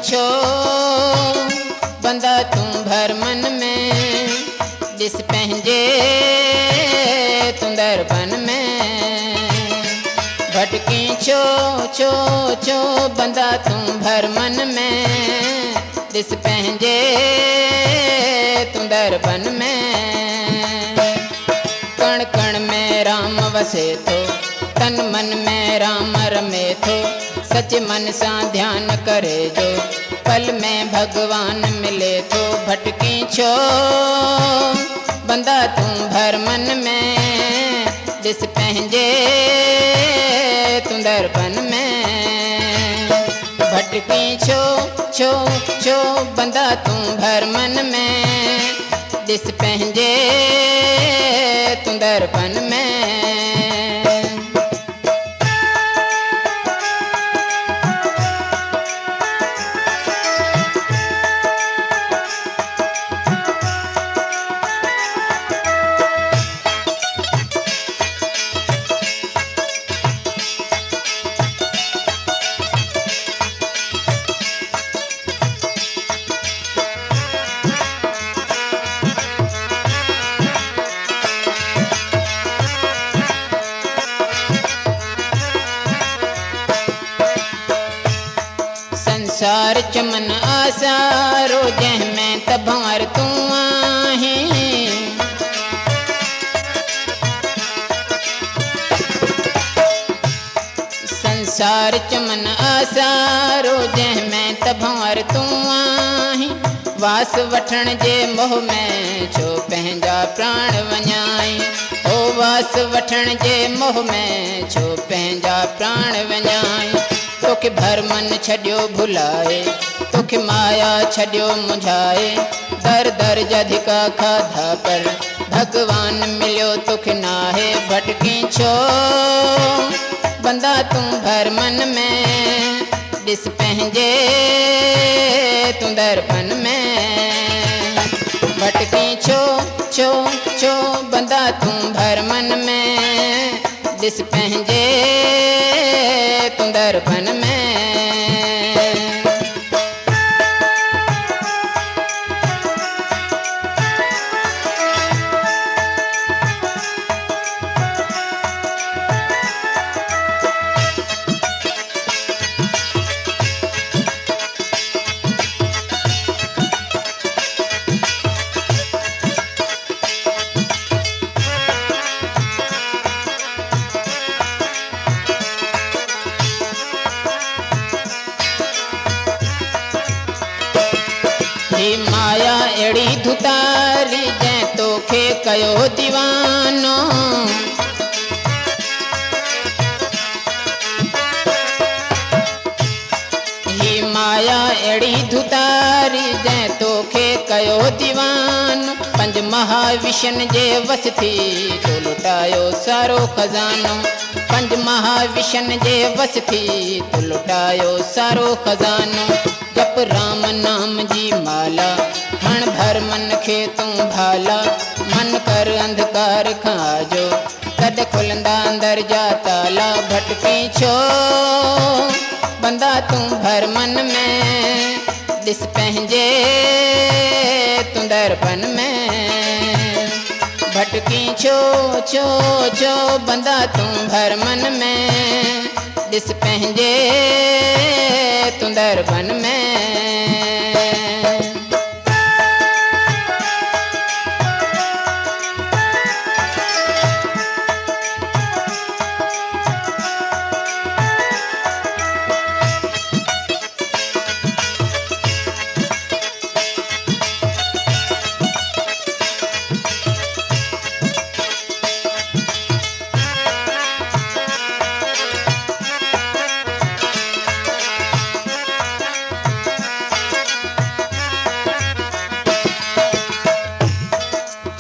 छो बंदा तू भर मन में, दिस पंहिंजे तुंदरपन में। भटकी छो छो छो बंदा तू भर मन में, दिस पंहिंजे तुंदरपन में। कण कण में राम वसे थो, तन मन में राम रमे थो। सच मन सा ध्यान करे जो, पल में भगवान मिले थो। भटकी छो बंदा तू भर मन में, दिस पंहिंजे तुंदरपन में। भटकी छो छो छो बंदा तू भर मन में, दिस पंहिंजे तुंदरपन में। संसार चमन आसारो, जंहिंमें तबार तू आहीं। संसार चमन आसारो, जंहिंमें तबार तू आहीं। वास वठण जे मोह में छो पंहिंजा प्राण वञाई। ओ वास वठण जे मोह में छो पंहिंजा प्राण वञाई। तोखे भर मन छॾियो भुलाए, तोखे माया छॾियो मुझाए। दर दर जा धिका खाधा पर भगवान मिलियो तोखे नाहे। भटकी छो बंदा तू भर मन में, दिस पंहिंजे तुंदरपन में। भटकी छो छो छो बंदा तू भर मन में, दिस पंहिंजे तुंदरपन में। ही माया एड़ी धुतारी, जै तोखे कयो दीवानो। ही माया एड़ी धुतारी, जै तोखे कयो दीवानो। पंज महाविशन जे वस थी तो लुटायो सारो खजानो। पंज महाविशन जे वस थी तो लुटायो सारो खजानो। जप राम नाम जी माला, हण भर मन खे तू भाला। मन कर अंधकार खाजो, कद खुलंदा अंदर जा ताला। भटकी छो बंदा तू भर मन में, दिस पंहिंजे तुंदरपन में। भटकी छो छो छो बंदा तू भर मन में, दिस पंहिंजे तुंदरपन में।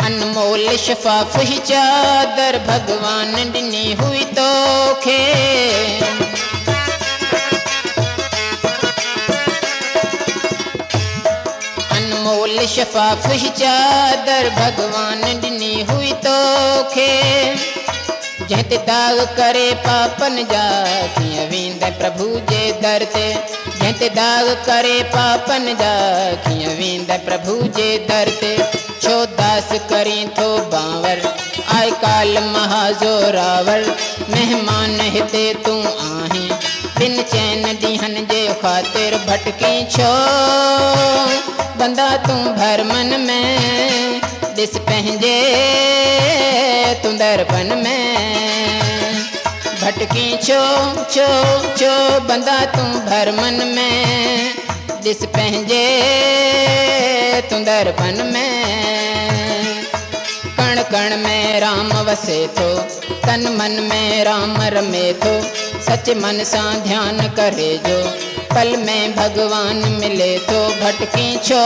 अनमोल शफाफ ही चादर भगवान ॾिनी हुई तोखे। अनमोल शफाफ ही चादर भगवान ॾिनी हुई तोखे। जंहिं दाग करे पापन जा कीअं वेंदे प्रभु जे दर ते। जंहिं दाग करे पापन जा कीअं वेंदे प्रभु जे दर ते। छो दास करीं थो बांवर आए काल महाज़ोरावर। मेहमान हिते तूं आहीं बिन चैन ॾींहनि जे ख़ातिर भटकी छो बंदा तूं भरमन में। ॾिस पंहिंजे तूं दरपन में भटकी छो छो छो बंदा तूं भरमन में। ॾिस पंहिंजे तूं दरपन में। कण कण में राम वसे थो तन मन में राम रमे थो। सच मन सां ध्यान करे जो पल में भगवान मिले थो। भटकी छो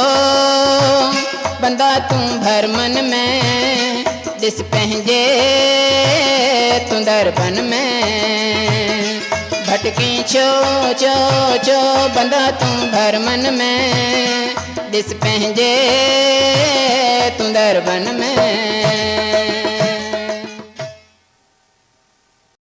बंदा तूं भरमन में। ॾिस पंहिंजे तूं दरपन में भटकी छो छो छो बंदा तूं भरमन में। ॾिस पंहिंजे तूं दरपन में।